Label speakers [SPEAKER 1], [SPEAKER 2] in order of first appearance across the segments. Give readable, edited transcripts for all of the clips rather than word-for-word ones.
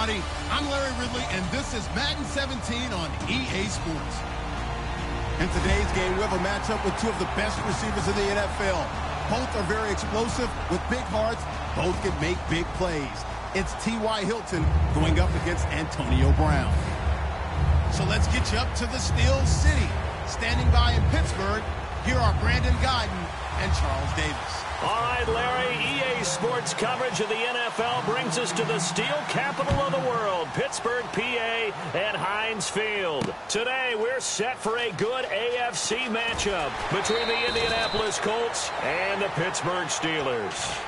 [SPEAKER 1] everybody. I'm Larry Ridley, and this is Madden 17 on EA Sports. In today's game, we have a matchup with two of the best receivers in the NFL. Both are very explosive with big hearts. Both can make big plays. It's T.Y. Hilton going up against Antonio Brown. So let's get you up to the Steel City. Standing by in Pittsburgh, here are Brandon Guyton and Charles Davis.
[SPEAKER 2] All right, Larry, EA Sports coverage of the NFL brings us to the steel capital of the world, Pittsburgh, PA, at Heinz Field. Today, we're set for a good AFC matchup between the Indianapolis Colts and the Pittsburgh Steelers.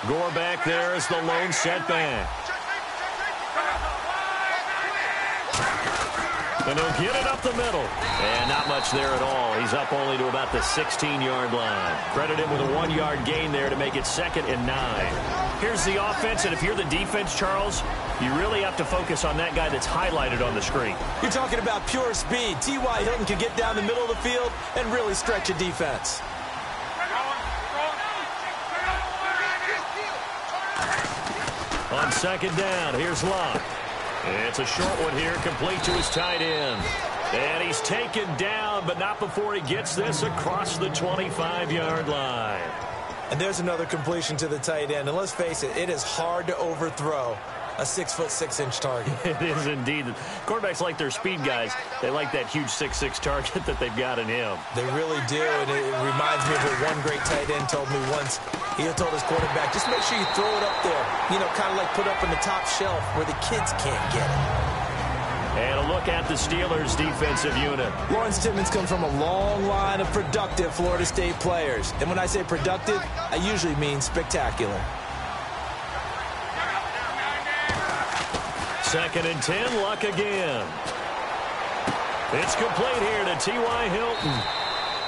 [SPEAKER 2] Gore back there as the lone setback. And he'll get it up the middle. And not much there at all. He's up only to about the 16-yard line. Credit him with a 1-yard gain there to make it 2nd and 9. Here's the offense, and if you're the defense, Charles, you really have to focus on that guy that's highlighted on the screen.
[SPEAKER 3] You're talking about pure speed. T.Y. Hilton can get down the middle of the field and really stretch a defense.
[SPEAKER 2] On 2nd down, here's Locke. It's a short one here, complete to his tight end. And he's taken down, but not before he gets this across the 25-yard line.
[SPEAKER 3] And there's another completion to the tight end. And let's face it, it is hard to overthrow a 6'6" target.
[SPEAKER 2] It is indeed. Quarterbacks like their speed guys. They like that huge 6'6" target that they've got in him.
[SPEAKER 3] They really do, and it reminds me of what one great tight end told me once. He told his quarterback, just make sure you throw it up there. You know, kind of like put up on the top shelf where the kids can't get it.
[SPEAKER 2] And a look at the Steelers' defensive unit.
[SPEAKER 3] Lawrence Timmons comes from a long line of productive Florida State players. And when I say productive, I usually mean spectacular.
[SPEAKER 2] 2nd and 10, Luck again. It's complete here to T.Y. Hilton.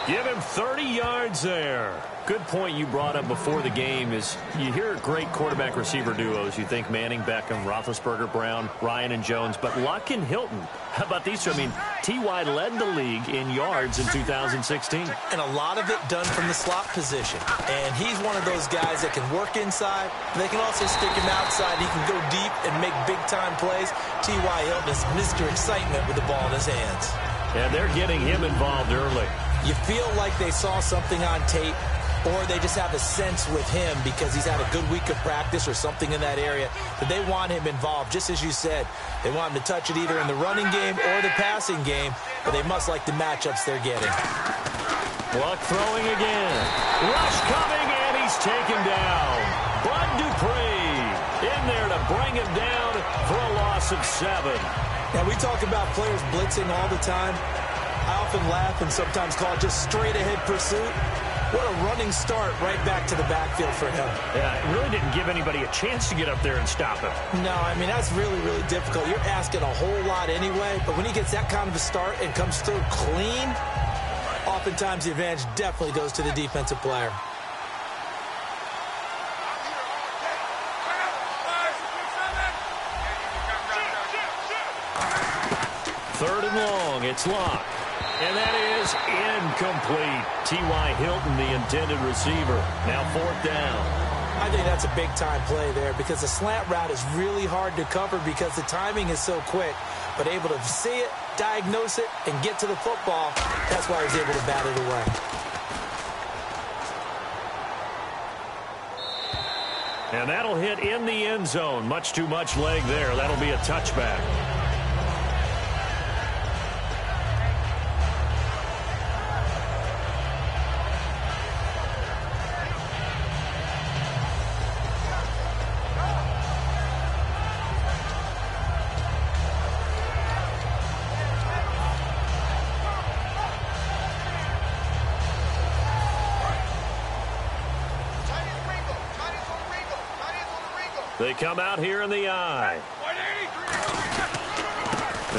[SPEAKER 2] Give him 30 yards there. Good point you brought up before the game is you hear great quarterback-receiver duos. You think Manning, Beckham, Roethlisberger, Brown, Ryan, and Jones. But Luck and Hilton, how about these two? I mean, T.Y. led the league in yards in 2016.
[SPEAKER 3] And a lot of it done from the slot position. And he's one of those guys that can work inside. They can also stick him outside. He can go deep and make big-time plays. T.Y. Hilton is Mr. Excitement with the ball in his hands.
[SPEAKER 2] And they're getting him involved early.
[SPEAKER 3] You feel like they saw something on tape, or they just have a sense with him because he's had a good week of practice or something in that area that they want him involved. Just as you said, they want him to touch it either in the running game or the passing game, but they must like the matchups they're getting.
[SPEAKER 2] Luck throwing again. Rush coming, and he's taken down. Bud Dupree in there to bring him down for a loss of 7.
[SPEAKER 3] Now, we talk about players blitzing all the time. I often laugh and sometimes call it just straight-ahead pursuit. What a running start right back to the backfield for him.
[SPEAKER 2] Yeah, it really didn't give anybody a chance to get up there and stop him.
[SPEAKER 3] No, I mean, that's really, really difficult. You're asking a whole lot anyway, but when he gets that kind of a start and comes through clean, oftentimes the advantage definitely goes to the defensive player.
[SPEAKER 2] Third and long, it's Locke. And that is incomplete. T.Y. Hilton, the intended receiver. Now 4th down.
[SPEAKER 3] I think that's a big-time play there because the slant route is really hard to cover because the timing is so quick. But able to see it, diagnose it, and get to the football, that's why he's able to bat it away.
[SPEAKER 2] And that'll hit in the end zone. Much too much leg there. That'll be a touchback. They come out here in the eye.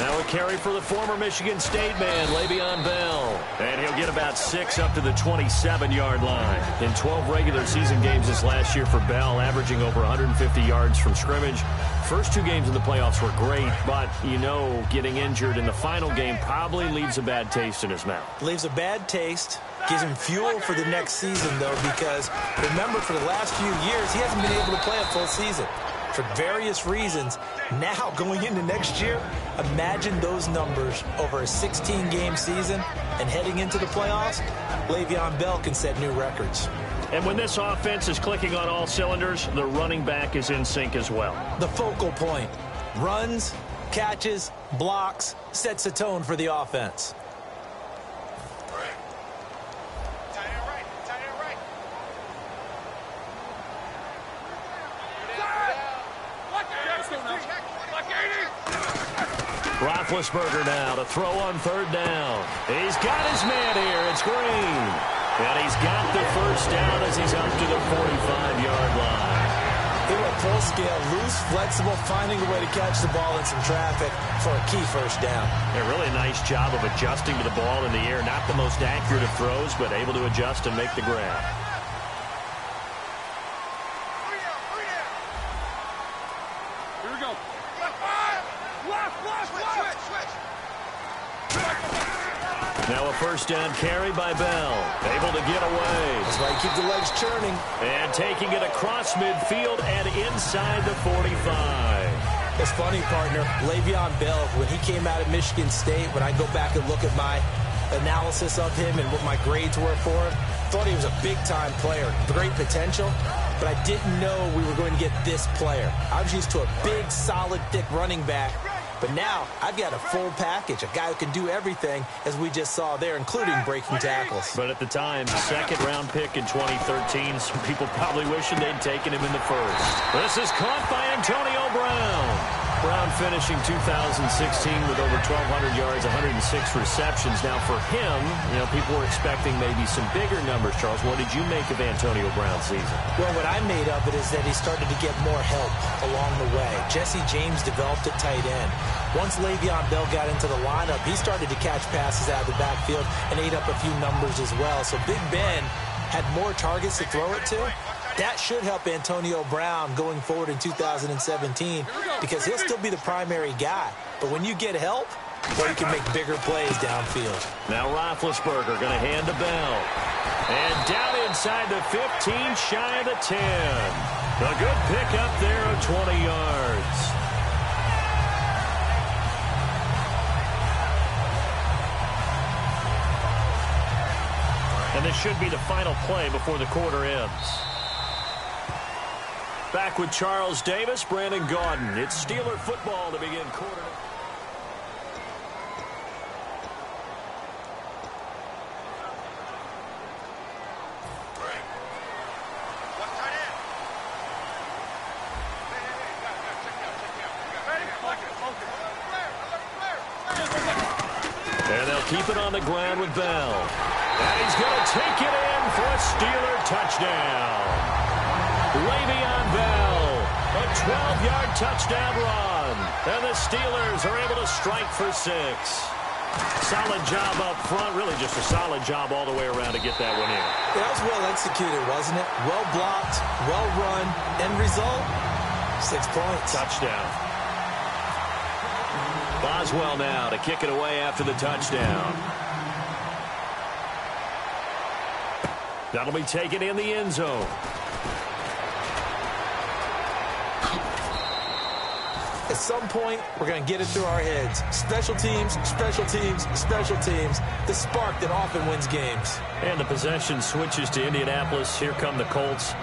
[SPEAKER 2] Now a carry for the former Michigan State man, Le'Veon Bell. And he'll get about 6 up to the 27-yard line. In 12 regular season games this last year for Bell, averaging over 150 yards from scrimmage. First 2 games in the playoffs were great, but, getting injured in the final game probably leaves a bad taste in his mouth.
[SPEAKER 3] Leaves a bad taste. Gives him fuel for the next season, though, because remember, for the last few years, he hasn't been able to play a full season for various reasons. Now, going into next year, imagine those numbers over a 16-game season and heading into the playoffs. Le'Veon Bell can set new records.
[SPEAKER 2] And when this offense is clicking on all cylinders, the running back is in sync as well.
[SPEAKER 3] The focal point. Runs, catches, blocks, sets a tone for the offense.
[SPEAKER 2] Roethlisberger now to throw on 3rd down. He's got his man here. It's Green. And he's got the first down as he's up to the 45-yard line.
[SPEAKER 3] They were full scale, loose, flexible, finding a way to catch the ball in some traffic for a key first down.
[SPEAKER 2] A really nice job of adjusting to the ball in the air. Not the most accurate of throws, but able to adjust and make the grab.
[SPEAKER 4] Here we go.
[SPEAKER 2] Now a first down carry by Bell. Able to get away.
[SPEAKER 3] That's why you keep the legs churning.
[SPEAKER 2] And taking it across midfield and inside the 45.
[SPEAKER 3] It's funny, partner. Le'Veon Bell, when he came out of Michigan State, when I go back and look at my analysis of him and what my grades were for him, thought he was a big-time player, great potential, but I didn't know we were going to get this player. I was used to a big, solid, thick running back. But now, I've got a full package, a guy who can do everything, as we just saw there, including breaking tackles.
[SPEAKER 2] But at the time, 2nd-round pick in 2013, some people probably wishing they'd taken him in the 1st. This is caught by Antonio Brown. Brown finishing 2016 with over 1,200 yards, 106 receptions. Now, for him, people were expecting maybe some bigger numbers, Charles. What did you make of Antonio Brown's season?
[SPEAKER 3] Well, what I made of it is that he started to get more help along the way. Jesse James developed at tight end. Once Le'Veon Bell got into the lineup, he started to catch passes out of the backfield and ate up a few numbers as well. So Big Ben had more targets to throw it to. That should help Antonio Brown going forward in 2017 because he'll still be the primary guy. But when you get help, well, you can make bigger plays downfield.
[SPEAKER 2] Now Roethlisberger going to hand to Bell. And down inside the 15, shy of the 10. A good pickup there of 20 yards. And this should be the final play before the quarter ends. Back with Charles Davis, Brandon Gaudin. It's Steeler football to begin quarter. And they'll keep it on the ground with Bell. And he's going to take it in for a Steeler touchdown. Le'Veon Bell, a 12-yard touchdown run. And the Steelers are able to strike for 6. Solid job up front, really just a solid job all the way around to get that one in.
[SPEAKER 3] That was well executed, wasn't it? Well blocked, well run. End result, 6 points.
[SPEAKER 2] Touchdown. Boswell now to kick it away after the touchdown. That'll be taken in the end zone.
[SPEAKER 3] At some point, we're going to get it through our heads. Special teams, special teams, special teams. The spark that often wins games.
[SPEAKER 2] And the possession switches to Indianapolis. Here come the Colts.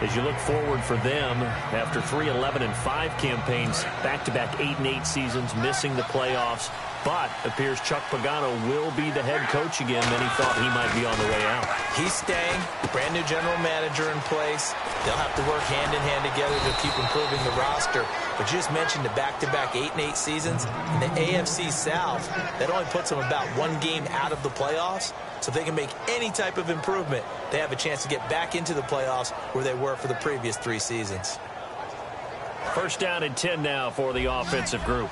[SPEAKER 2] As you look forward for them, after 3 11-5 campaigns, back-to-back 8-8 seasons, missing the playoffs. But appears Chuck Pagano will be the head coach again. Many thought he might be on the way out.
[SPEAKER 3] He's staying. Brand new general manager in place. They'll have to work hand-in-hand together to keep improving the roster. But you just mentioned the back-to-back 8-8 seasons. In the AFC South, that only puts them about 1 game out of the playoffs. So if they can make any type of improvement, they have a chance to get back into the playoffs where they were for the previous 3 seasons.
[SPEAKER 2] First down and 10 now for the offensive group.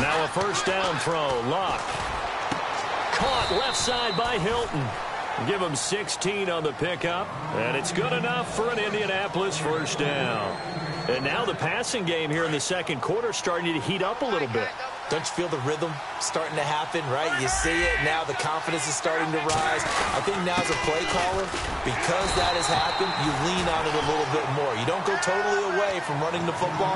[SPEAKER 2] Now a first down throw. Luck. Caught left side by Hilton. Give him 16 on the pickup, and it's good enough for an Indianapolis first down. And now the passing game here in the second quarter starting to heat up a little bit.
[SPEAKER 3] Don't you feel the rhythm starting to happen, right? You see it. Now the confidence is starting to rise. I think now as a play caller, because that has happened, you lean on it a little bit more. You don't go totally away from running the football,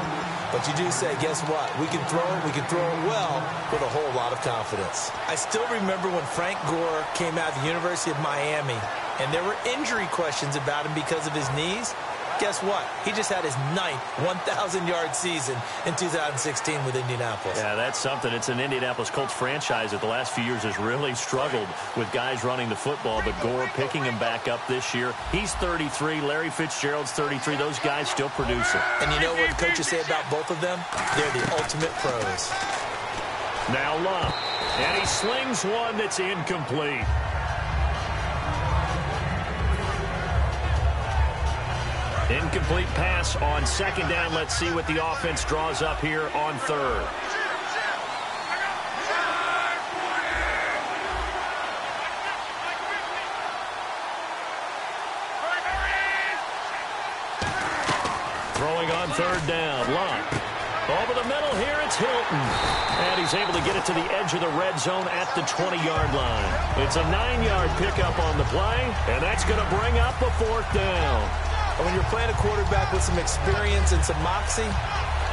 [SPEAKER 3] but you do say, guess what? We can throw it. We can throw it well with a whole lot of confidence. I still remember when Frank Gore came out of the University of Miami, and there were injury questions about him because of his knees. Guess what? He just had his 9th 1,000-yard season in 2016 with Indianapolis.
[SPEAKER 2] Yeah, that's something. It's an Indianapolis Colts franchise that the last few years has really struggled with guys running the football, but Gore picking him back up this year. He's 33. Larry Fitzgerald's 33. Those guys still producing.
[SPEAKER 3] And you know what coaches say about both of them? They're the ultimate pros.
[SPEAKER 2] Now Luck. And he slings one that's incomplete. Incomplete pass on second down. Let's see what the offense draws up here on third. Throwing on third down. Luck. Over the middle here, it's Hilton. And he's able to get it to the edge of the red zone at the 20-yard line. It's a 9-yard pickup on the play, and that's going to bring up a fourth down.
[SPEAKER 3] When you're playing a quarterback with some experience and some moxie,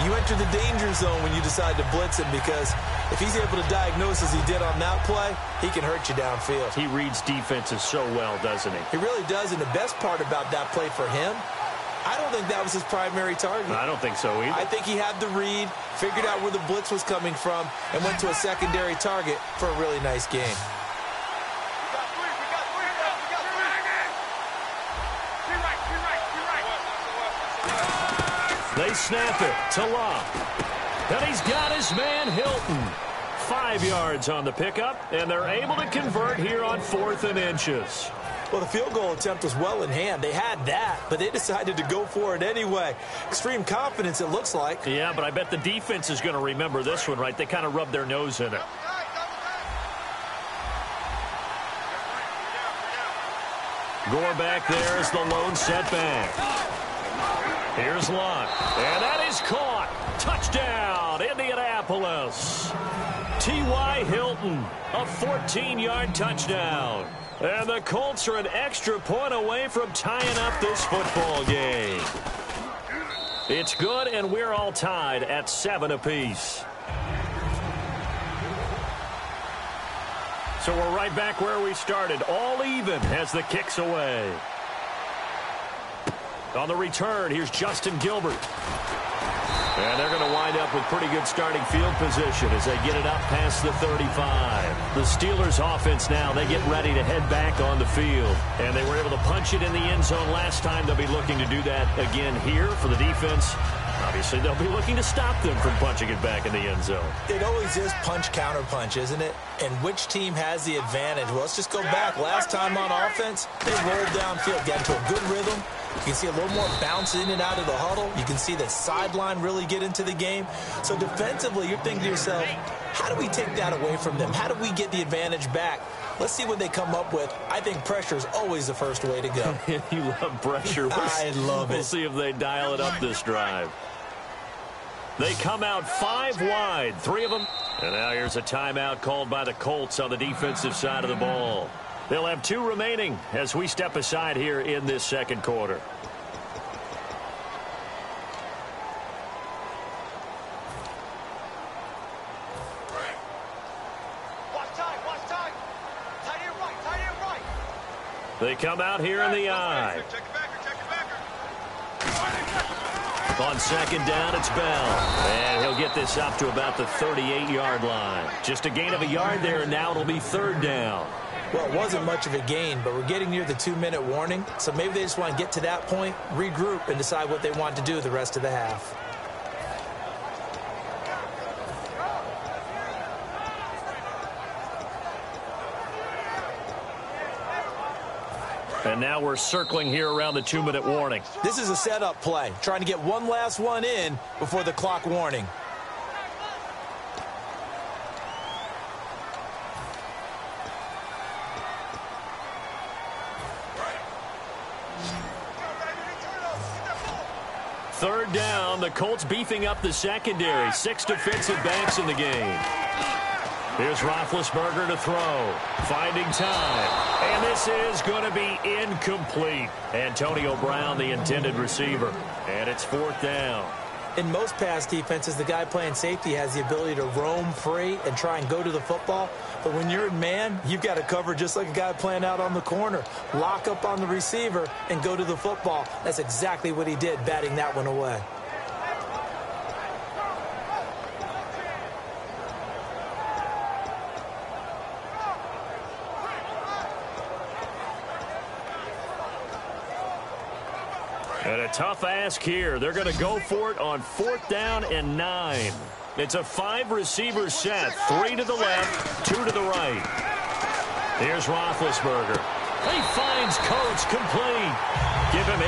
[SPEAKER 3] you enter the danger zone when you decide to blitz him, because if he's able to diagnose as he did on that play, he can hurt you downfield.
[SPEAKER 2] He reads defenses so well, doesn't he?
[SPEAKER 3] He really does, and the best part about that play for him, I don't think that was his primary target.
[SPEAKER 2] I don't think so either.
[SPEAKER 3] I think he had the read, figured out where the blitz was coming from, and went to a secondary target for a really nice game.
[SPEAKER 2] They snap it to Luck. And he's got his man Hilton. 5 yards on the pickup, and they're able to convert here on 4th and inches.
[SPEAKER 3] Well, the field goal attempt was well in hand. They had that, but they decided to go for it anyway. Extreme confidence, it looks like.
[SPEAKER 2] Yeah, but I bet the defense is going to remember this one, right? They kind of rubbed their nose in it. Gore back there is the lone setback. Here's Luck, and that is caught. Touchdown, Indianapolis. T.Y. Hilton, a 14-yard touchdown. And the Colts are an extra point away from tying up this football game. It's good, and we're all tied at 7 apiece. So we're right back where we started, all even as the kick's away. On the return, here's Justin Gilbert. And they're going to wind up with pretty good starting field position as they get it up past the 35. The Steelers offense now, they get ready to head back on the field. And they were able to punch it in the end zone last time. They'll be looking to do that again here for the defense. Obviously, they'll be looking to stop them from punching it back in the end zone.
[SPEAKER 3] It always is punch-counter-punch, isn't it? And which team has the advantage? Well, let's just go back. Last time on offense, they rolled downfield, got into a good rhythm. You can see a little more bounce in and out of the huddle. You can see the sideline really get into the game. So defensively, you're thinking to yourself, how do we take that away from them? How do we get the advantage back? Let's see what they come up with. I think pressure is always the first way to go.
[SPEAKER 2] You love pressure.
[SPEAKER 3] I love it.
[SPEAKER 2] We'll see if they dial it up this drive. They come out 5 wide, 3 of them. And now here's a timeout called by the Colts on the defensive side of the ball. They'll have 2 remaining as we step aside here in this second quarter.
[SPEAKER 5] Watch time. Tight end right.
[SPEAKER 2] They come out here in the eye.
[SPEAKER 4] Check it backer.
[SPEAKER 2] On second down, it's Bell. And he'll get this up to about the 38-yard line. Just a gain of a yard there, and now it'll be 3rd down.
[SPEAKER 3] Well, it wasn't much of a gain, but we're getting near the 2-minute warning. So maybe they just want to get to that point, regroup, and decide what they want to do the rest of the half.
[SPEAKER 2] And now we're circling here around the 2-minute warning.
[SPEAKER 3] This is a setup play, trying to get one last one in before the clock warning.
[SPEAKER 2] third down. The Colts beefing up the secondary. 6 defensive backs in the game. Here's Roethlisberger to throw. Finding time. And this is going to be incomplete. Antonio Brown, the intended receiver. And it's fourth down.
[SPEAKER 3] In most pass defenses, the guy playing safety has the ability to roam free and try and go to the football. But when you're in man, you've got to cover just like a guy playing out on the corner. Lock up on the receiver and go to the football. That's exactly what he did, batting that one away.
[SPEAKER 2] And a tough ask here. They're going to go for it on fourth down and 9. It's a 5-receiver set. 3 to the left, 2 to the right. Here's Roethlisberger. He finds Coates complete. Give him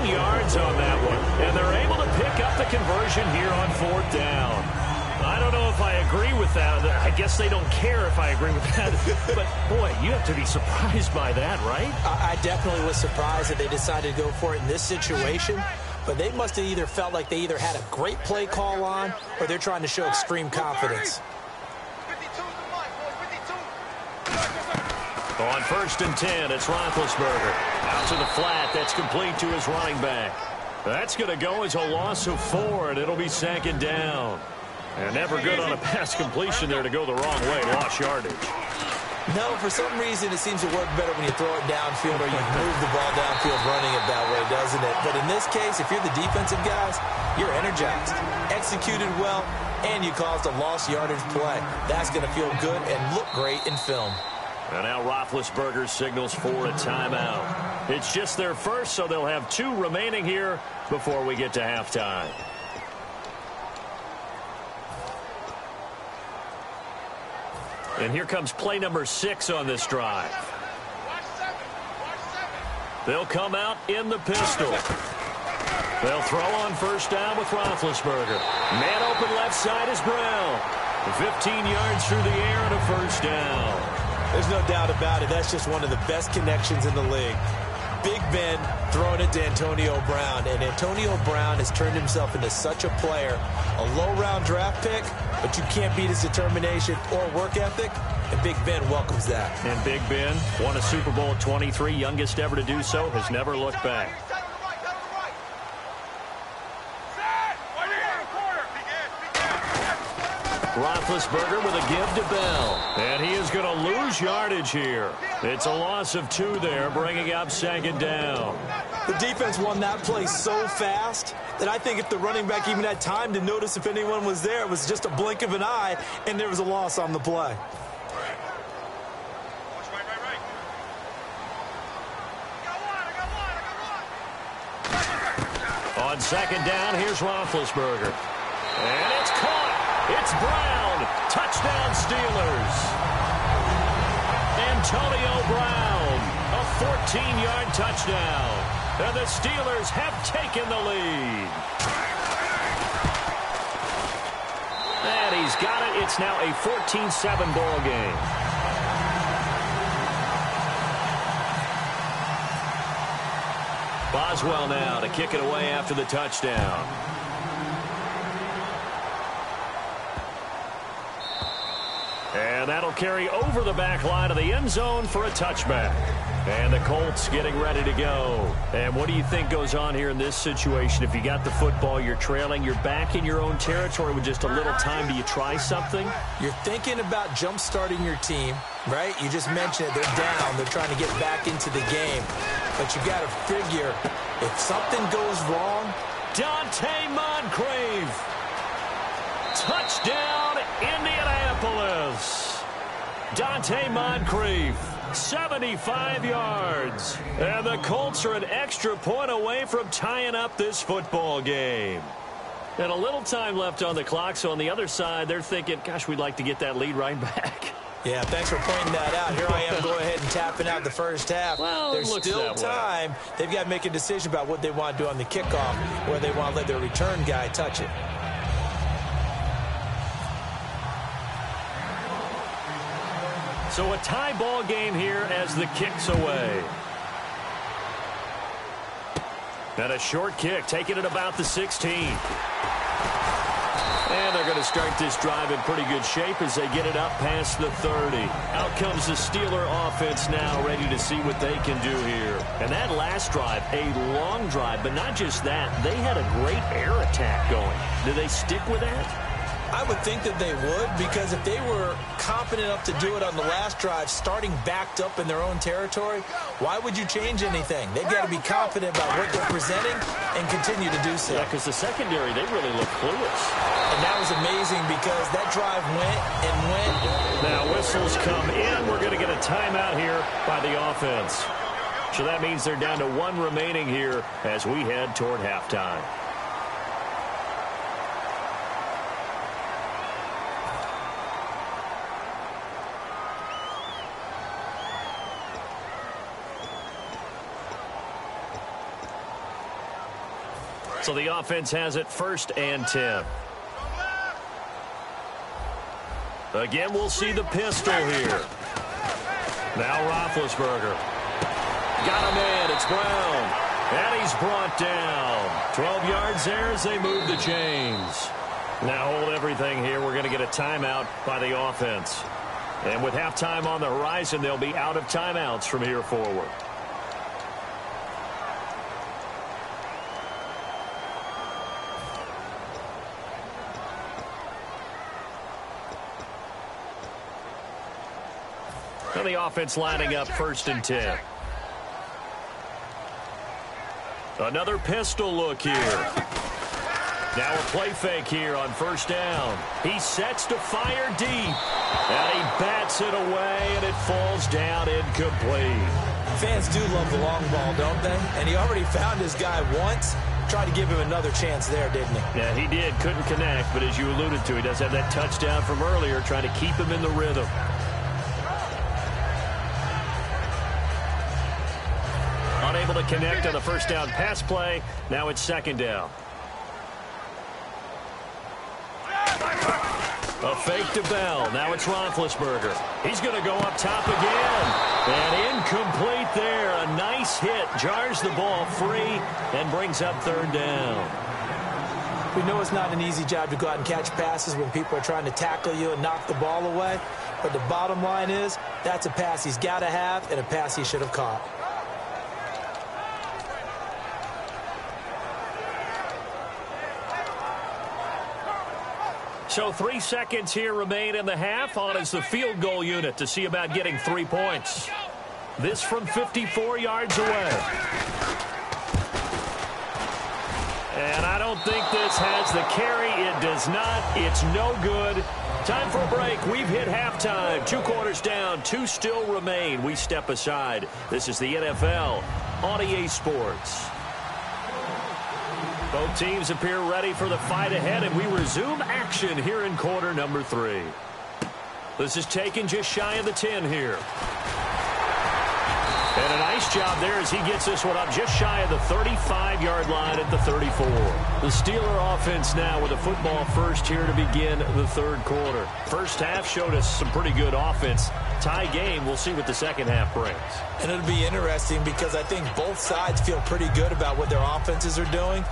[SPEAKER 2] 18 yards on that one. And they're able to pick up the conversion here on fourth down. I don't know if I agree with that. I guess they don't care if I agree with that. But, boy, you have to be surprised by that, right?
[SPEAKER 3] I definitely was surprised that they decided to go for it in this situation. But they must have either felt like they either had a great play call on or they're trying to show extreme confidence.
[SPEAKER 5] 52's the line, boys. 52.
[SPEAKER 2] On first and 10, it's Roethlisberger. Out to the flat. That's complete to his running back. That's going to go as a loss of 4, and it'll be second down. And never good on a pass completion there to go the wrong way. Lost yardage.
[SPEAKER 3] No, for some reason it seems to work better when you throw it downfield or you move the ball downfield running it that way, doesn't it? But in this case, if you're the defensive guys, you're energized, executed well, and you caused a lost yardage play. That's going to feel good and look great in film.
[SPEAKER 2] And now Roethlisberger signals for a timeout. It's just their first, so they'll have 2 remaining here before we get to halftime. And here comes play number 6 on this drive. They'll come out in the pistol. They'll throw on first down with Roethlisberger. Man open left side is Brown. 15 yards through the air and a first down.
[SPEAKER 3] There's no doubt about it. That's just one of the best connections in the league. Big Ben throwing it to Antonio Brown. And Antonio Brown has turned himself into such a player. A low-round draft pick, but you can't beat his determination or work ethic. And Big Ben welcomes that.
[SPEAKER 2] And Big Ben won a Super Bowl at 23, youngest ever to do so, has never looked back. Roethlisberger with a give to Bell. And he is going to lose yardage here. It's a loss of 2 there, bringing up second down.
[SPEAKER 3] The defense won that play so fast that I think if the running back even had time to notice if anyone was there, it was just a blink of an eye, and there was a loss on the play.
[SPEAKER 2] On second down, here's Roethlisberger. And it's caught. It's Brown. Touchdown, Steelers. Antonio Brown, a 14-yard touchdown. And the Steelers have taken the lead. And he's got it. It's now a 14-7 ball game. Boswell now to kick it away after the touchdown. And that'll carry over the back line of the end zone for a touchback. And the Colts getting ready to go. And what do you think goes on here in this situation? If you got the football, you're trailing, you're back in your own territory with just a little time. Do you try something?
[SPEAKER 3] You're thinking about jump-starting your team, right? You just mentioned it. They're down. They're trying to get back into the game. But you got to figure if something goes wrong.
[SPEAKER 2] Dante Moncrief. Touchdown, Indianapolis. Dante Moncrief, 75 yards. And the Colts are an extra point away from tying up this football game. And a little time left on the clock, so on the other side, they're thinking, gosh, we'd like to get that lead right back.
[SPEAKER 3] Yeah, thanks for pointing that out. Here I am going ahead and tapping out the first half.
[SPEAKER 2] Well,
[SPEAKER 3] there's still time. They've got to make a decision about what they want to do on the kickoff, where they want to let their return guy touch it.
[SPEAKER 2] So a tie ball game here as the kick's away. And a short kick, taking it about the 16. And they're going to start this drive in pretty good shape as they get it up past the 30. Out comes the Steeler offense now, ready to see what they can do here. And that last drive, a long drive, but not just that. They had a great air attack going. Do they stick with that?
[SPEAKER 3] I would think that they would, because if they were confident enough to do it on the last drive, starting backed up in their own territory, why would you change anything? They've got to be confident about what they're presenting and continue to do so.
[SPEAKER 2] Yeah, because the secondary, they really look clueless.
[SPEAKER 3] And that was amazing because that drive went and went.
[SPEAKER 2] Now whistles come in. We're going to get a timeout here by the offense. So that means they're down to one remaining here as we head toward halftime. So the offense has it 1st and 10. Again, we'll see the pistol here. Now Roethlisberger. Got him in. It's Brown. And he's brought down. 12 yards there as they move the chains. Now hold everything here. We're going to get a timeout by the offense. And with halftime on the horizon, they'll be out of timeouts from here forward. And the offense lining up 1st and 10. Another pistol look here. Now a play fake here on 1st down. He sets to fire deep. And he bats it away, and it falls down incomplete.
[SPEAKER 3] Fans do love the long ball, don't they? And he already found his guy once. Tried to give him another chance there, didn't he?
[SPEAKER 2] Yeah, he did. Couldn't connect, but as you alluded to, he does have that touchdown from earlier, trying to keep him in the rhythm. Unable to connect on the 1st down pass play. Now it's 2nd down. A fake to Bell. Now it's Roethlisberger. He's going to go up top again. And incomplete there. A nice hit. Jars the ball free and brings up 3rd down.
[SPEAKER 3] We know it's not an easy job to go out and catch passes when people are trying to tackle you and knock the ball away. But the bottom line is that's a pass he's got to have and a pass he should have caught.
[SPEAKER 2] So 3 seconds here remain in the half. On is the field goal unit to see about getting 3 points. This from 54 yards away. And I don't think this has the carry. It does not. It's no good. Time for a break. We've hit halftime. 2 quarters down. 2 still remain. We step aside. This is the NFL on EA Sports. Both teams appear ready for the fight ahead, and we resume action here in quarter number 3. This is taken just shy of the 10 here. And a nice job there as he gets this one up just shy of the 35-yard line at the 34. The Steeler offense now with a football first here to begin the 3rd quarter. First half showed us some pretty good offense. Tie game. We'll see what the second half brings.
[SPEAKER 3] And it'll be interesting because I think both sides feel pretty good about what their offenses are doing.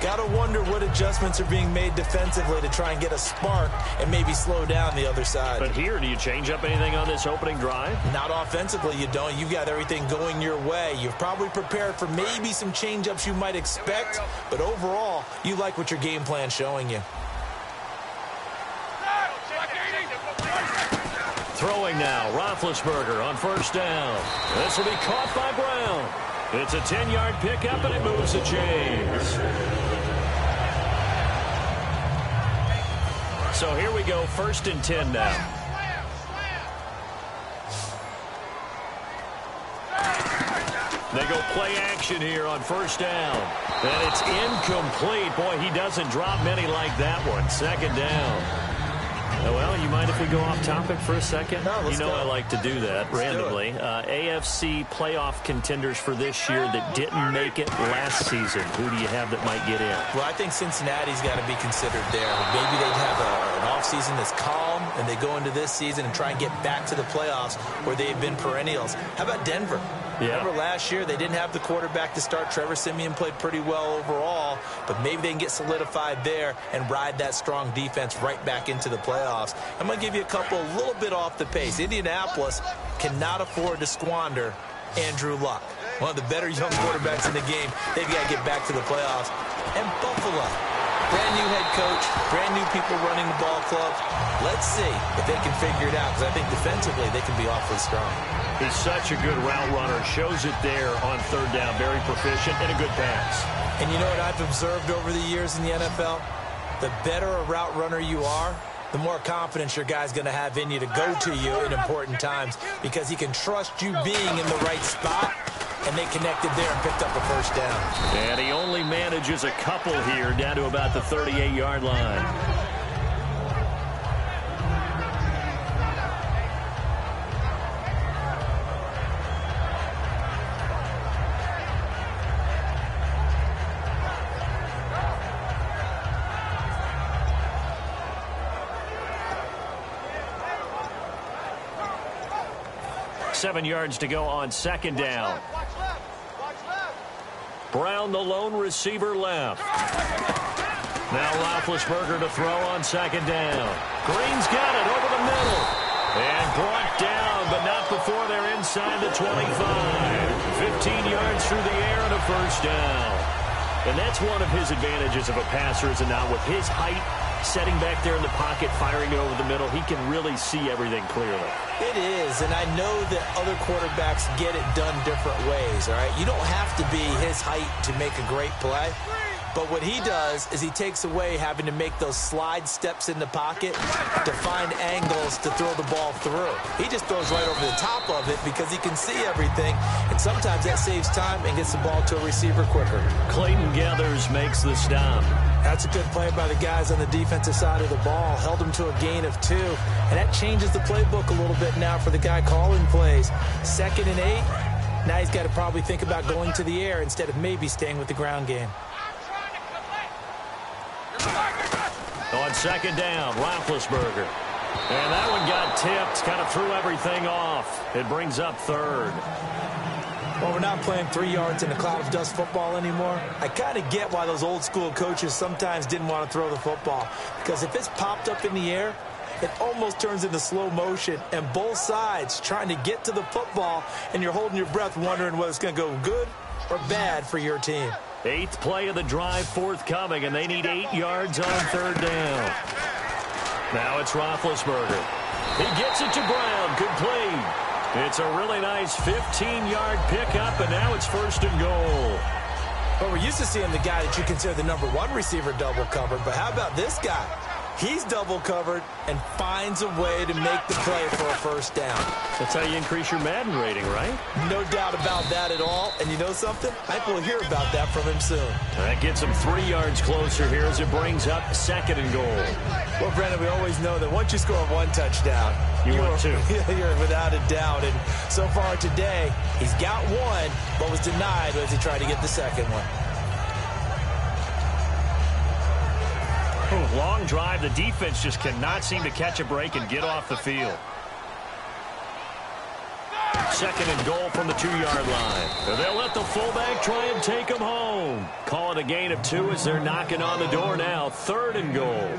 [SPEAKER 3] Got to wonder what adjustments are being made defensively to try and get a spark and maybe slow down the other side.
[SPEAKER 2] But here, do you change up anything on this opening drive?
[SPEAKER 3] Not offensively, you don't. You've got everything going your way. You've probably prepared for maybe some change-ups you might expect, but overall, you like what your game plan's showing you.
[SPEAKER 2] Throwing now, Roethlisberger on 1st down. This will be caught by Brown. It's a 10-yard pickup, and it moves the chains. So here we go, 1st and 10 now. They go play action here on 1st down. And it's incomplete. Boy, he doesn't drop many like that one. 2nd down. Well, you mind if we go off topic for a second?
[SPEAKER 3] No, let's
[SPEAKER 2] go.
[SPEAKER 3] I
[SPEAKER 2] like to do that randomly. AFC playoff contenders for this year that didn't make it last season. Who do you have that might get in?
[SPEAKER 3] Well, I think Cincinnati's got to be considered there. Maybe they'd have an offseason that's calm, and they go into this season and try and get back to the playoffs where they've been perennials. How about Denver?
[SPEAKER 2] Yeah.
[SPEAKER 3] Remember last year they didn't have the quarterback to start. Trevor Siemian played pretty well overall, but maybe they can get solidified there and ride that strong defense right back into the playoffs. I'm going to give you a couple a little bit off the pace. Indianapolis cannot afford to squander Andrew Luck, one of the better young quarterbacks in the game. They've got to get back to the playoffs. And Buffalo, brand new head coach, brand new people running the ball club. Let's see if they can figure it out, because I think defensively they can be awfully strong.
[SPEAKER 2] He's such a good route runner. Shows it there on third down. Very proficient and a good pass.
[SPEAKER 3] And you know what I've observed over the years in the NFL? The better a route runner you are, the more confidence your guy's going to have in you to go to you in important times, because he can trust you being in the right spot, and they connected there and picked up a first down.
[SPEAKER 2] And he only manages a couple here, down to about the 38-yard line. Seven yards to go on second down. Brown, the lone receiver, left. Now Roethlisberger to throw on second down. Green's got it over the middle. And brought down, but not before they're inside the 25. 15 yards through the air and a first down. And that's one of his advantages of a passer, is it not? With his height, setting back there in the pocket, firing it over the middle, he can really see everything clearly.
[SPEAKER 3] It is, and I know that other quarterbacks get it done different ways, all right? You don't have to be his height to make a great play. But what he does is he takes away having to make those slide steps in the pocket to find angles to throw the ball through. He just throws right over the top of it because he can see everything, and sometimes that saves time and gets the ball to a receiver quicker.
[SPEAKER 2] Clayton Gathers makes the stop.
[SPEAKER 3] That's a good play by the guys on the defensive side of the ball. Held him to a gain of 2, and that changes the playbook a little bit now for the guy calling plays. 2nd and 8. Now he's got to probably think about going to the air instead of maybe staying with the ground game.
[SPEAKER 2] On second down, Roethlisberger. And that one got tipped, kind of threw everything off. It brings up third.
[SPEAKER 3] Well, we're not playing 3 yards in a cloud of dust football anymore. I kind of get why those old school coaches sometimes didn't want to throw the football, because if it's popped up in the air, it almost turns into slow motion, and both sides trying to get to the football, and you're holding your breath wondering whether it's going to go good or bad for your team.
[SPEAKER 2] 8th play of the drive forthcoming, and they need 8 yards on third down. Now it's Roethlisberger. He gets it to Brown. Complete. It's a really nice 15-yard pickup, and now it's 1st and goal.
[SPEAKER 3] Well, we're used to seeing the guy that you consider the #1 receiver double covered, but how about this guy? He's double covered and finds a way to make the play for a first down.
[SPEAKER 2] That's how you increase your Madden rating, right?
[SPEAKER 3] No doubt about that at all. And you know something? I think we'll hear about that from him soon.
[SPEAKER 2] That gets him 3 yards closer here as it brings up 2nd and goal.
[SPEAKER 3] Well, Brandon, we always know that once you score 1 touchdown,
[SPEAKER 2] want 2.
[SPEAKER 3] You're without a doubt. And so far today, he's got 1, but was denied as he tried to get the second one.
[SPEAKER 2] Long drive. The defense just cannot seem to catch a break and get off the field. 2nd and goal from the 2-yard line. They'll let the fullback try and take him home. Call it a gain of 2 as they're knocking on the door now. 3rd and goal.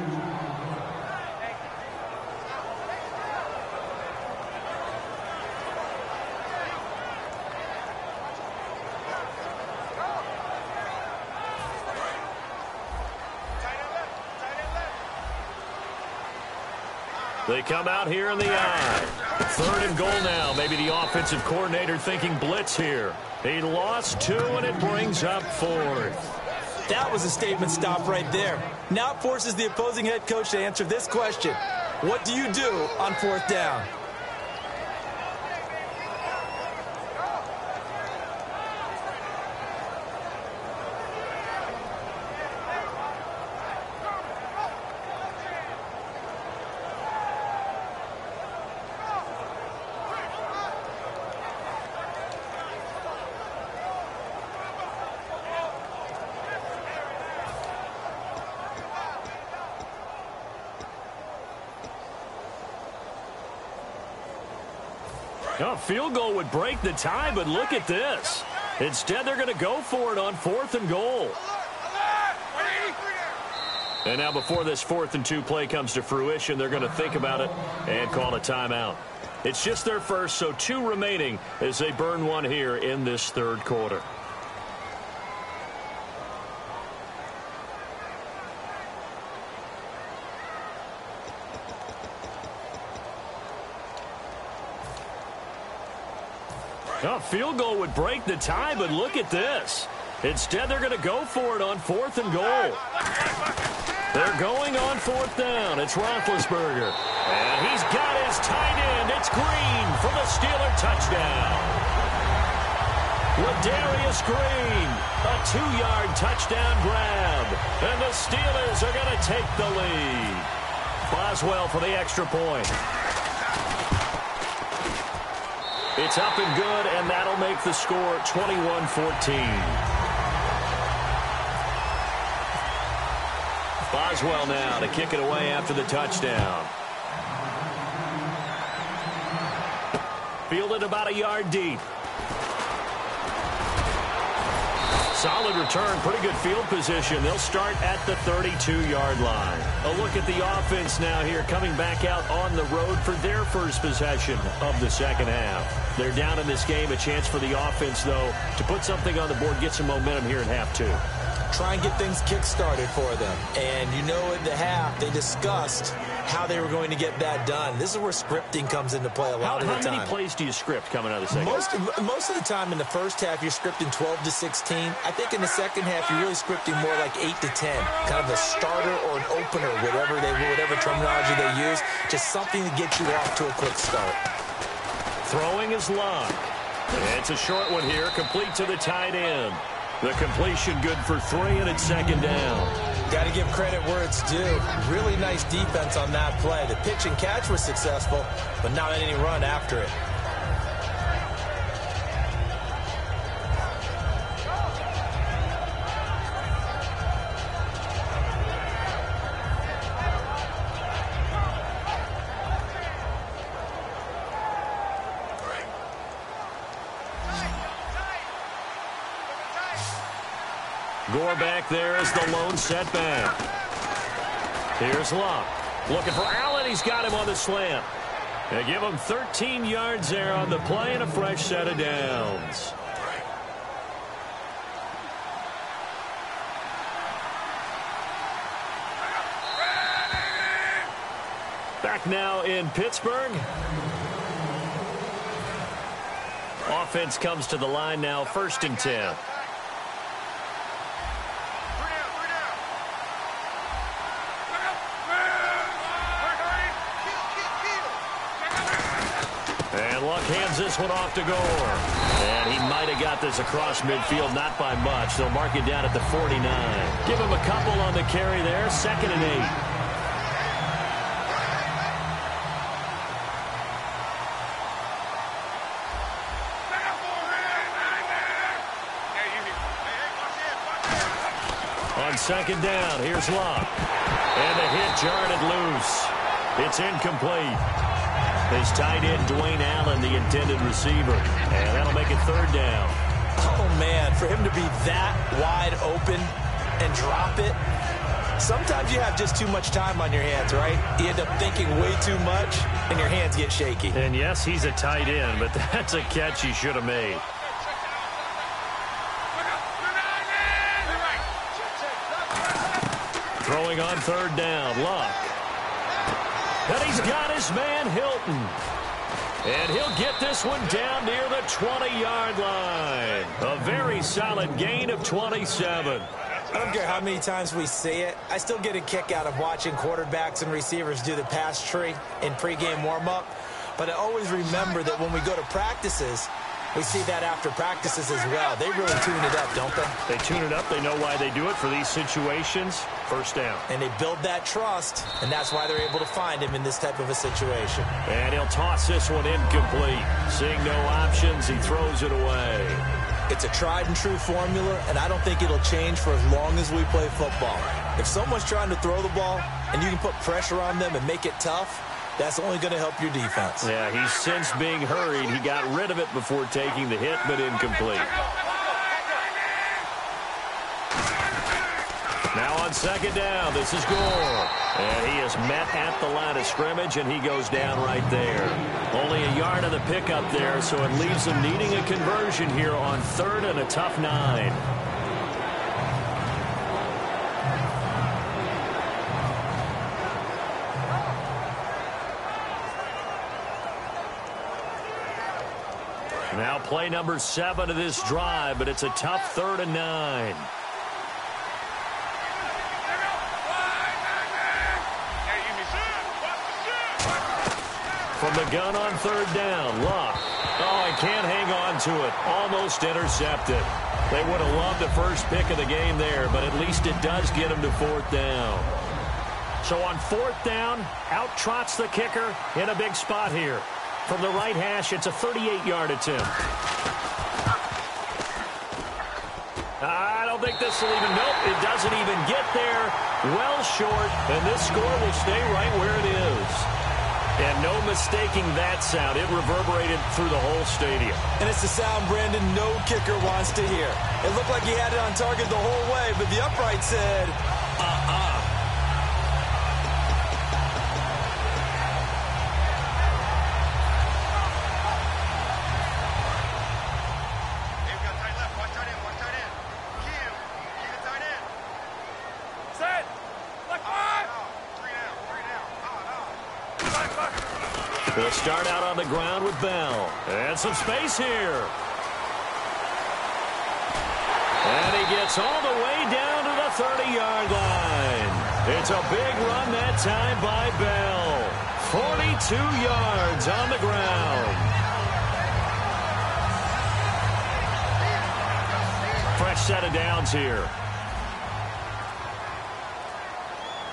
[SPEAKER 2] They come out here in the eye. 3rd and goal now. Maybe the offensive coordinator thinking blitz here. He lost 2, and it brings up 4th.
[SPEAKER 3] That was a statement stop right there. Now it forces the opposing head coach to answer this question. What do you do on 4th down?
[SPEAKER 2] A field goal would break the tie, but look at this. Instead, they're going to go for it on 4th and goal. And now before this 4th and 2 play comes to fruition, they're going to think about it and call a timeout. It's just their first, so 2 remaining as they burn one here in this 3rd quarter. A field goal would break the tie, but look at this. Instead, they're going to go for it on 4th and goal. They're going on 4th down. It's Roethlisberger. And he's got his tight end. It's Green for the Steeler touchdown. Ladarius Green, a 2-yard touchdown grab. And the Steelers are going to take the lead. Boswell for the extra point. It's up and good, and that'll make the score 21-14. Boswell now to kick it away after the touchdown. Fielded about a yard deep. Solid return, pretty good field position. They'll start at the 32-yard line. A look at the offense now here, coming back out on the road for their first possession of the second half. They're down in this game. A chance for the offense, though, to put something on the board, get some momentum here in half 2.
[SPEAKER 3] Try and get things kick-started for them. And you know at the half, they discussed how they were going to get that done. This is where scripting comes into play a lot of the time.
[SPEAKER 2] How many plays do you script coming out of the second half?
[SPEAKER 3] Most of the time in the first half, you're scripting 12 to 16. I think in the second half, you're really scripting more like 8 to 10. Kind of a starter or an opener, whatever terminology they use. Just something to get you off to a quick start.
[SPEAKER 2] Throwing is Locke. It's a short one here, complete to the tight end. The completion good for 3, and it's 2nd down.
[SPEAKER 3] Got to give credit where it's due. Really nice defense on that play. The pitch and catch was successful, but not any run after it.
[SPEAKER 2] Gore back there is the lone setback. Here's Locke. Looking for Allen. He's got him on the slant. They give him 13 yards there on the play and a fresh set of downs. Back now in Pittsburgh. Offense comes to the line now, 1st and 10. Hands this one off to Gore. And he might have got this across midfield, not by much. They'll mark it down at the 49. Give him a couple on the carry there, 2nd and 8. On 2nd down, here's Locke. And the hit jarred it loose. It's incomplete. His tight end, Dwayne Allen, the intended receiver. And that'll make it 3rd down.
[SPEAKER 3] Oh, man, for him to be that wide open and drop it. Sometimes you have just too much time on your hands, right? You end up thinking way too much, and your hands get shaky.
[SPEAKER 2] And, yes, he's a tight end, but that's a catch he should have made. Throwing on 3rd down, Locke. And he's got his man, Hilton. And he'll get this one down near the 20-yard line. A very solid gain of 27.
[SPEAKER 3] I don't care how many times we say it. I still get a kick out of watching quarterbacks and receivers do the pass tree in pregame warm-up. But I always remember that when we go to practices, we see that after practices as well. They really tune it up, don't they?
[SPEAKER 2] They tune it up. They know why they do it for these situations. 1st down.
[SPEAKER 3] And they build that trust, and that's why they're able to find him in this type of a situation.
[SPEAKER 2] And he'll toss this one incomplete. Seeing no options, he throws it away.
[SPEAKER 3] It's a tried-and-true formula, and I don't think it'll change for as long as we play football. If someone's trying to throw the ball and you can put pressure on them and make it tough, That's only going to help your defense.
[SPEAKER 2] Yeah, he's sensed being hurried. He got rid of it before taking the hit, but incomplete. Now on second down, this is Gore. And he is met at the line of scrimmage, and he goes down right there. Only a yard of the pickup there, so it leaves him needing a conversion here on 3rd and a tough 9. Now play number 7 of this drive, but it's a tough 3rd and 9. From the gun on 3rd down, Luck. Oh, he can't hang on to it. Almost intercepted. They would have loved the first pick of the game there, but at least it does get him to 4th down. So on 4th down, out trots the kicker in a big spot here. From the right hash, it's a 38-yard attempt. I don't think this will even, nope, it doesn't even get there. Well short, and this score will stay right where it is. And no mistaking that sound. It reverberated through the whole stadium.
[SPEAKER 3] And it's the sound, Brandon, no kicker wants to hear. It looked like he had it on target the whole way, but the upright said,
[SPEAKER 2] They'll start out on the ground with Bell. And some space here. And he gets all the way down to the 30-yard line. It's a big run that time by Bell. 42 yards on the ground. Fresh set of downs here.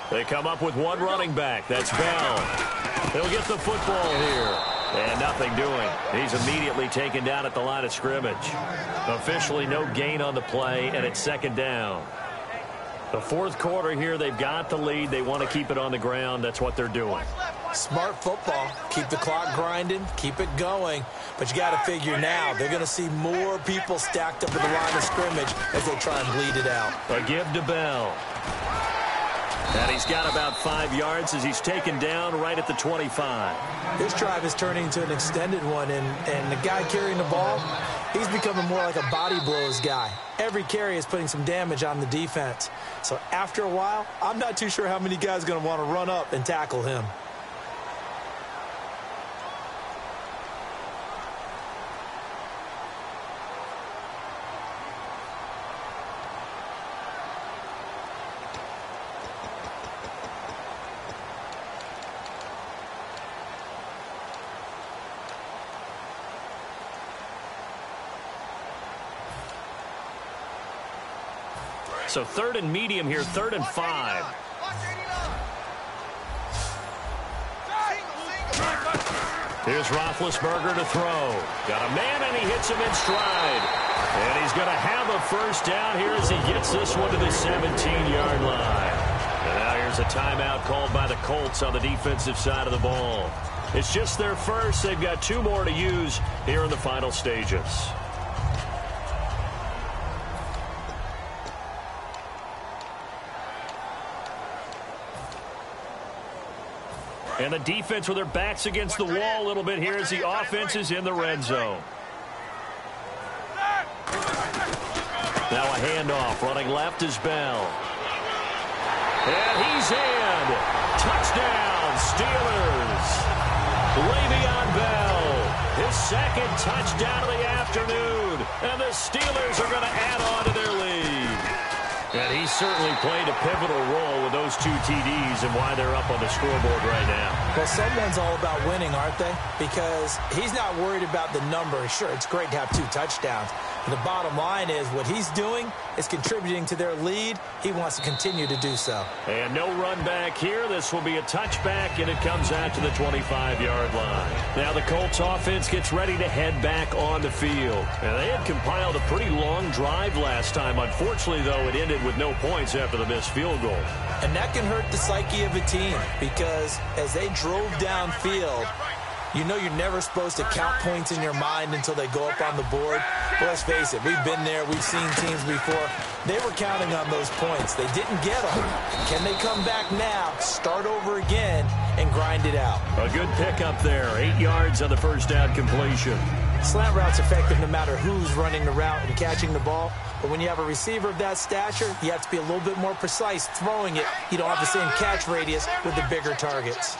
[SPEAKER 2] They come up with one running back. That's Bell. He'll get the football here. And nothing doing. He's immediately taken down at the line of scrimmage. Officially no gain on the play, and it's 2nd down. The 4th quarter here, they've got the lead. They want to keep it on the ground. That's what they're doing.
[SPEAKER 3] Smart football. Keep the clock grinding. Keep it going. But you got to figure now, they're going to see more people stacked up at the line of scrimmage as they try and bleed it out.
[SPEAKER 2] A give to Bell. And he's got about 5 yards as he's taken down right at the 25.
[SPEAKER 3] This drive is turning into an extended one, and the guy carrying the ball, he's becoming more like a body blows guy. Every carry is putting some damage on the defense. So after a while, I'm not too sure how many guys are going to want to run up and tackle him.
[SPEAKER 2] So 3rd and medium here, 3rd and 5. Here's Roethlisberger to throw. Got a man, and he hits him in stride. And he's going to have a first down here as he gets this one to the 17-yard line. And now here's a timeout called by the Colts on the defensive side of the ball. It's just their first. They've got 2 more to use here in the final stages. And the defense with their backs against the wall a little bit here as the offense is in the red zone. Now a handoff. Running left is Bell. And he's in. Touchdown, Steelers. Le'Veon Bell. His 2nd touchdown of the afternoon. And the Steelers are going to add on to their lead. And he certainly played a pivotal role with those 2 TDs and why they're up on the scoreboard right now.
[SPEAKER 3] Well, someone's all about winning, aren't they? Because he's not worried about the number. Sure, it's great to have 2 touchdowns, The bottom line is what he's doing is contributing to their lead. He wants to continue to do so.
[SPEAKER 2] And no run back here. This will be a touchback, and it comes out to the 25-yard line. Now the Colts offense gets ready to head back on the field. And they had compiled a pretty long drive last time. Unfortunately, though, it ended with no points after the missed field goal.
[SPEAKER 3] And that can hurt the psyche of a team because as they drove downfield, you know you're never supposed to count points in your mind until they go up on the board. But let's face it, we've been there. We've seen teams before. They were counting on those points. They didn't get them. Can they come back now, start over again, and grind it out?
[SPEAKER 2] A good pickup there. 8 yards on the first down completion.
[SPEAKER 3] Slant route's effective no matter who's running the route and catching the ball. But when you have a receiver of that stature, you have to be a little bit more precise throwing it. You don't have the same catch radius with the bigger targets.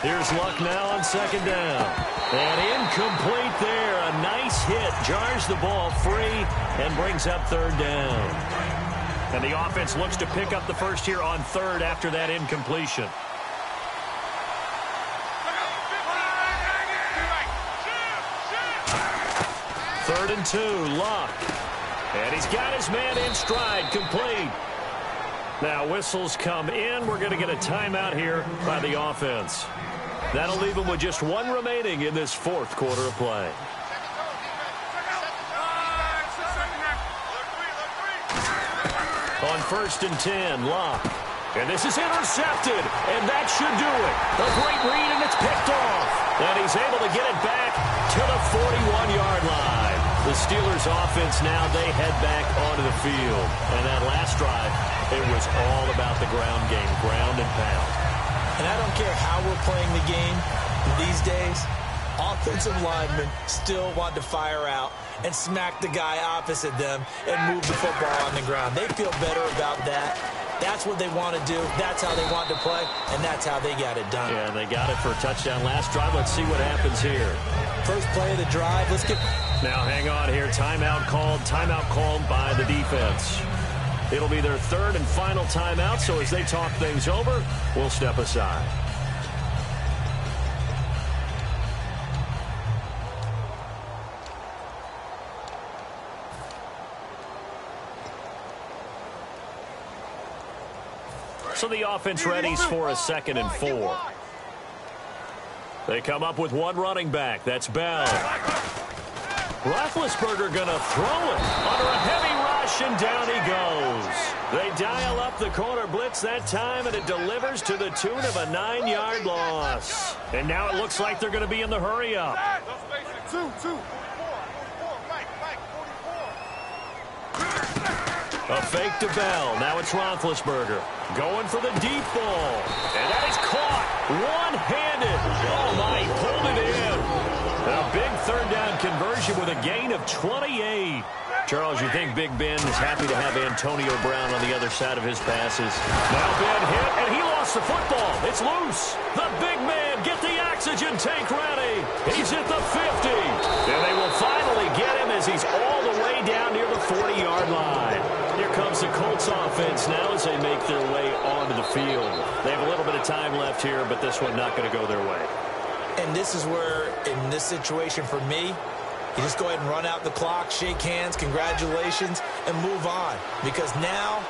[SPEAKER 2] Here's Luck now on second down. And incomplete there. A nice hit. Jars the ball free and brings up third down. And the offense looks to pick up the first here on third after that incompletion. Third and 2, Luck. And he's got his man in stride, complete. Now whistles come in. We're going to get a timeout here by the offense. That'll leave them with just one remaining in this fourth quarter of play. On first and 10, Luck. And this is intercepted, and that should do it. A great read, and it's picked off. And he's able to get it back to the 41-yard line. The Steelers' offense now, they head back onto the field. And that last drive, it was all about the ground game, ground and pound.
[SPEAKER 3] And I don't care how we're playing the game these days, offensive linemen still want to fire out and smack the guy opposite them and move the football on the ground. They feel better about that. That's what they want to do. That's how they want to play, and that's how they got it done.
[SPEAKER 2] Yeah, they got it for a touchdown last drive. Let's see what happens here.
[SPEAKER 3] First play of the drive. Let's get...
[SPEAKER 2] Now, hang on here. Timeout called by the defense. It'll be their third and final timeout, so as they talk things over, we'll step aside. So the offense readies for a 2nd and 4. They come up with one running back. That's Bell. Roethlisberger going to throw it under a heavy rush, and down he goes. They dial up the corner blitz that time, and it delivers to the tune of a 9-yard loss. And now it looks like they're going to be in the hurry-up. A fake to Bell. Now it's Roethlisberger going for the deep ball. And that is caught one-handed. Oh, my, he pulled it in. A big third down conversion with a gain of 28. Charles, you think Big Ben is happy to have Antonio Brown on the other side of his passes. Now Ben hit, and he lost the football. It's loose. The big man, get the oxygen tank ready. He's at the 50. And they will finally get him as he's all the way down near the 40-yard line. Here comes the Colts offense now as they make their way onto the field. They have a little bit of time left here, but this one not going to go their way.
[SPEAKER 3] And this is where, in this situation for me, you just go ahead and run out the clock, shake hands, congratulations, and move on. Because now,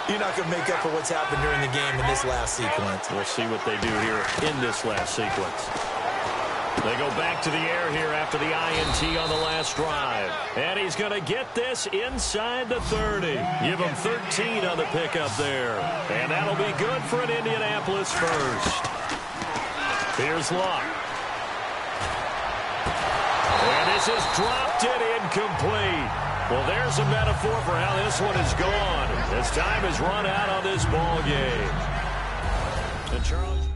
[SPEAKER 3] you're not going to make up for what's happened during the game in this last sequence.
[SPEAKER 2] We'll see what they do here in this last sequence. They go back to the air here after the INT on the last drive. And he's going to get this inside the 30. Give him 13 on the pickup there. And that'll be good for an Indianapolis first. Here's Luck. And this is dropped it incomplete. Well, there's a metaphor for how this one is gone. As time has run out on this ball game. And Charles...